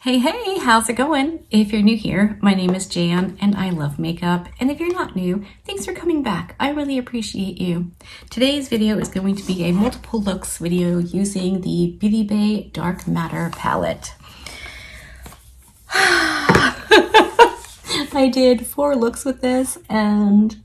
Hey, how's it going? If you're new here, my name is Jan and I love makeup. And if you're not new, thanks for coming back. I really appreciate you. Today's video is going to be a multiple looks video using the Beauty Bay Dark Matter palette. I did 4 looks with this and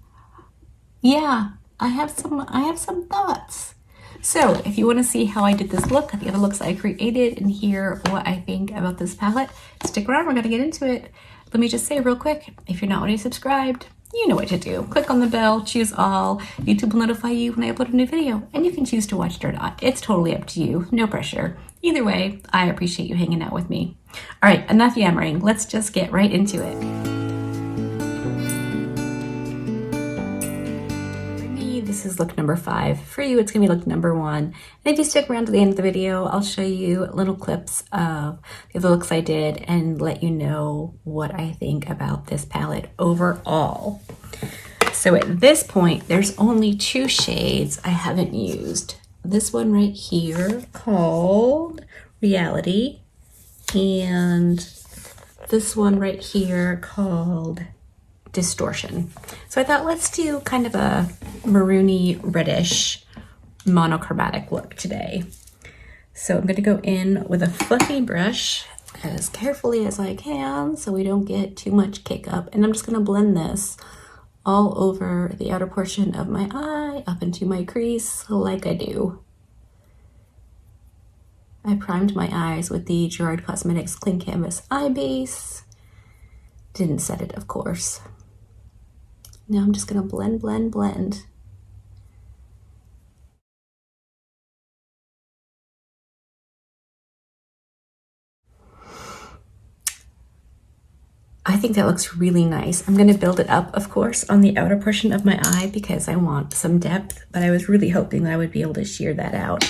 yeah, I have some thoughts. So if you want to see how I did this look, the other looks I created, and hear what I think about this palette, stick around, we're going to get into it. Let me just say real quick, if you're not already subscribed, you know what to do. Click on the bell, choose all. YouTube will notify you when I upload a new video, and you can choose to watch it or not. It's totally up to you, no pressure. Either way, I appreciate you hanging out with me. All right, enough yammering. Let's just get right into it. This is look number 5. For you, it's gonna be look number 1. And if you stick around to the end of the video, I'll show you little clips of the other looks I did and let you know what I think about this palette overall. So at this point, there's only 2 shades I haven't used. This one right here called Reality, and this one right here called Distortion. So I thought, let's do kind of a maroony reddish monochromatic look today. So I'm going to go in with a fluffy brush as carefully as I can so we don't get too much kick up, and I'm just going to blend this all over the outer portion of my eye up into my crease like I do. I primed my eyes with the Gerard Cosmetics Clean Canvas Eye Base. Didn't set it, of course. Now I'm just going to blend. I think that looks really nice. I'm going to build it up, of course, on the outer portion of my eye because I want some depth, but I was really hoping that I would be able to sheer that out.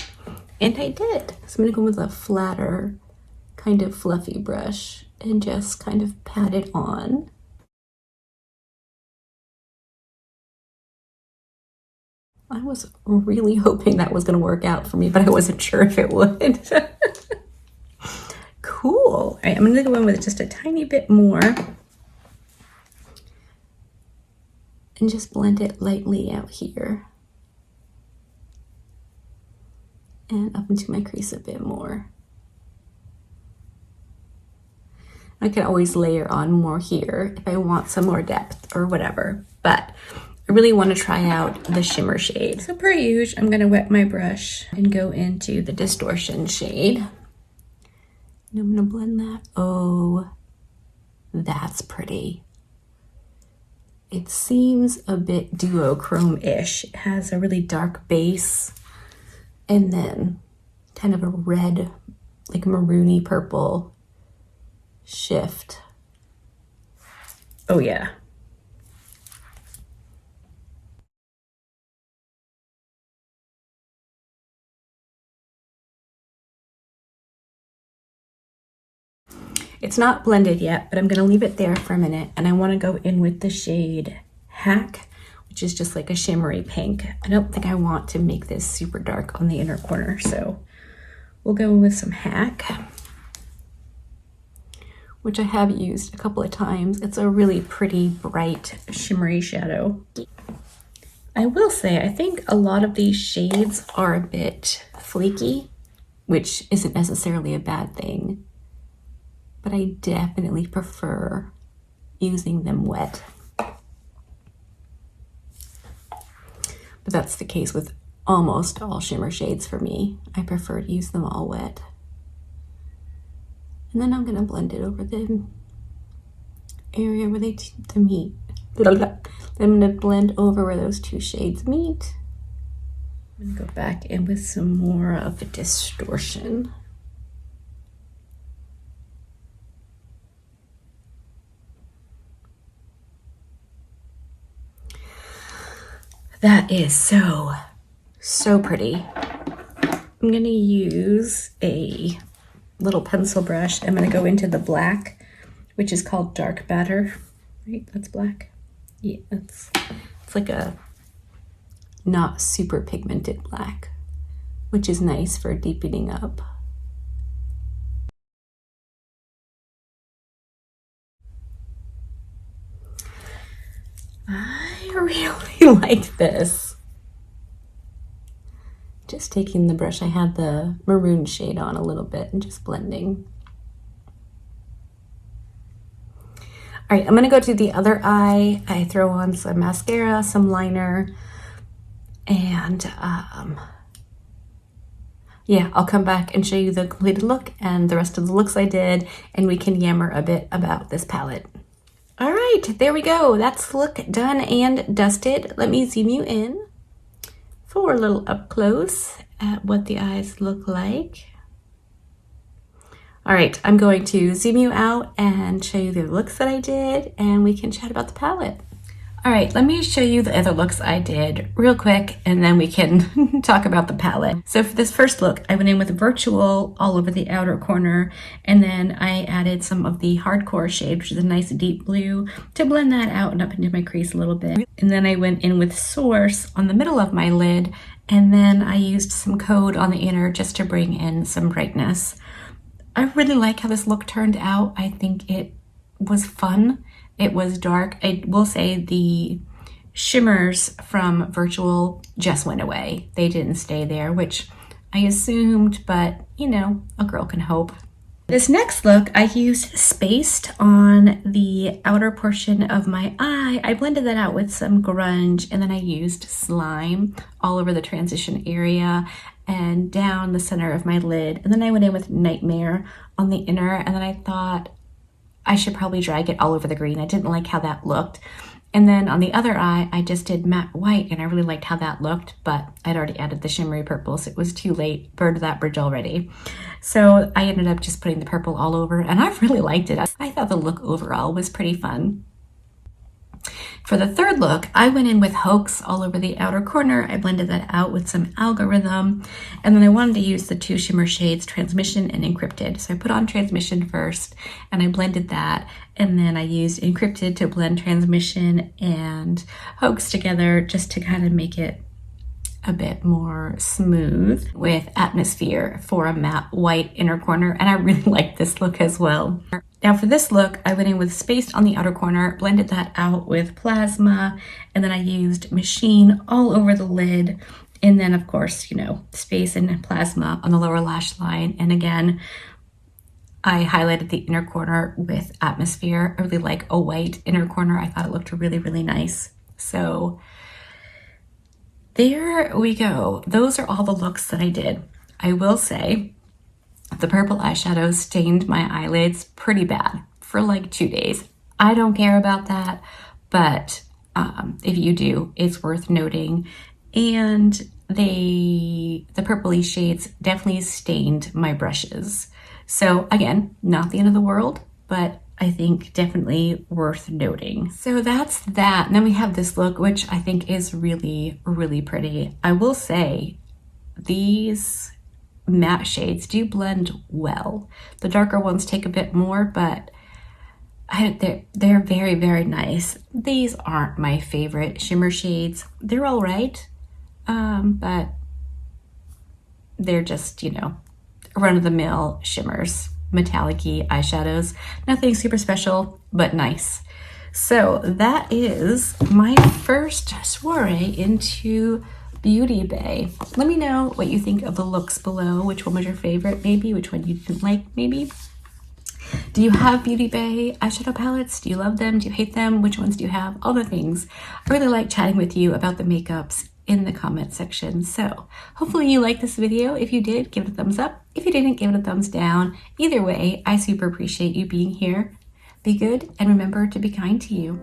And I did. So I'm going to go with a flatter, kind of fluffy brush and just kind of pat it on. I was really hoping that was going to work out for me, but I wasn't sure if it would. Cool. All right, I'm going to go in with just a tiny bit more and just blend it lightly out here and up into my crease a bit more. I can always layer on more here if I want some more depth or whatever, but I really want to try out the shimmer shade. So per usual, I'm going to wet my brush and go into the Distortion shade. And I'm going to blend that. Oh, that's pretty. It seems a bit duochrome-ish. It has a really dark base and then kind of a red, like maroony purple shift. Oh yeah. It's not blended yet, but I'm going to leave it there for a minute, and I want to go in with the shade Hack, which is just like a shimmery pink. I don't think I want to make this super dark on the inner corner, so we'll go with some Hack, which I have used a couple of times. It's a really pretty, bright, shimmery shadow. I will say, I think a lot of these shades are a bit flaky, which isn't necessarily a bad thing, but I definitely prefer using them wet. But that's the case with almost all shimmer shades for me. I prefer to use them all wet. And then I'm going to blend it over the area where they meet. I'm going to blend over where those 2 shades meet. I'm going to go back in with some more of the Distortion. That is so pretty. I'm going to use a little pencil brush. I'm going to go into the black, which is called Dark Matter. Right, that's black. Yeah, it's like a not super pigmented black, which is nice for deepening up. I really like this. Just taking the brush, I had the maroon shade on a little bit and just blending. All right, I'm gonna go to the other eye. I throw on some mascara, some liner, and yeah, I'll come back and show you the completed look and the rest of the looks I did, and we can yammer a bit about this palette. All right, there we go. That's the look done and dusted. Let me zoom you in for a little up close at what the eyes look like. All right, I'm going to zoom you out and show you the looks that I did, and we can chat about the palette. All right, let me show you the other looks I did real quick, and then we can talk about the palette. So for this first look, I went in with Virtual all over the outer corner, and then I added some of the Hardcore shade, which is a nice deep blue, to blend that out and up into my crease a little bit. And then I went in with Source on the middle of my lid, and then I used some Code on the inner just to bring in some brightness. I really like how this look turned out. I think it was fun. It was dark. I will say the shimmers from Virtual just went away. They didn't stay there, which I assumed, but you know, a girl can hope. This next look, I used Spaced on the outer portion of my eye. I blended that out with some grunge, and then I used Slime all over the transition area and down the center of my lid. And then I went in with Nightmare on the inner, and then I thought I should probably drag it all over the green. I didn't like how that looked. And then on the other eye, I just did matte white, and I really liked how that looked, but I'd already added the shimmery purple, so it was too late. Burned that bridge already. So I ended up just putting the purple all over, and I really liked it. I thought the look overall was pretty fun. For the third look, I went in with Hoax all over the outer corner. I blended that out with some Algorithm, and then I wanted to use the two shimmer shades, Transmission and Encrypted. So I put on Transmission first, and I blended that, and then I used Encrypted to blend Transmission and Hoax together just to kind of make it a bit more smooth with Atmosphere for a matte white inner corner, and I really like this look as well. Now for this look, I went in with Spaced on the outer corner, blended that out with Plasma, and then I used Machine all over the lid, and then of course, you know, Space and Plasma on the lower lash line. And again, I highlighted the inner corner with Atmosphere. I really like a white inner corner. I thought it looked really, really nice. So there we go. Those are all the looks that I did. I will say the purple eyeshadow stained my eyelids pretty bad for like 2 days. I don't care about that, but if you do, it's worth noting. And the purpley shades definitely stained my brushes. So again, not the end of the world, but I think definitely worth noting. So that's that. And then we have this look, which I think is really, really pretty. I will say these matte shades do blend well. The darker ones take a bit more, but they're very, very nice. These aren't my favorite shimmer shades. They're all right, but they're just, you know, run-of-the-mill shimmers, metallic-y eyeshadows. Nothing super special, but nice. So that is my first soiree into Beauty Bay. Let me know what you think of the looks below. Which one was your favorite, maybe? Which one you didn't like, maybe? Do you have Beauty Bay eyeshadow palettes? Do you love them? Do you hate them? Which ones do you have? All the things. I really like chatting with you about the makeups in the comment section. So hopefully you liked this video. If you did, give it a thumbs up. If you didn't, give it a thumbs down. Either way, I super appreciate you being here. Be good, and remember to be kind to you.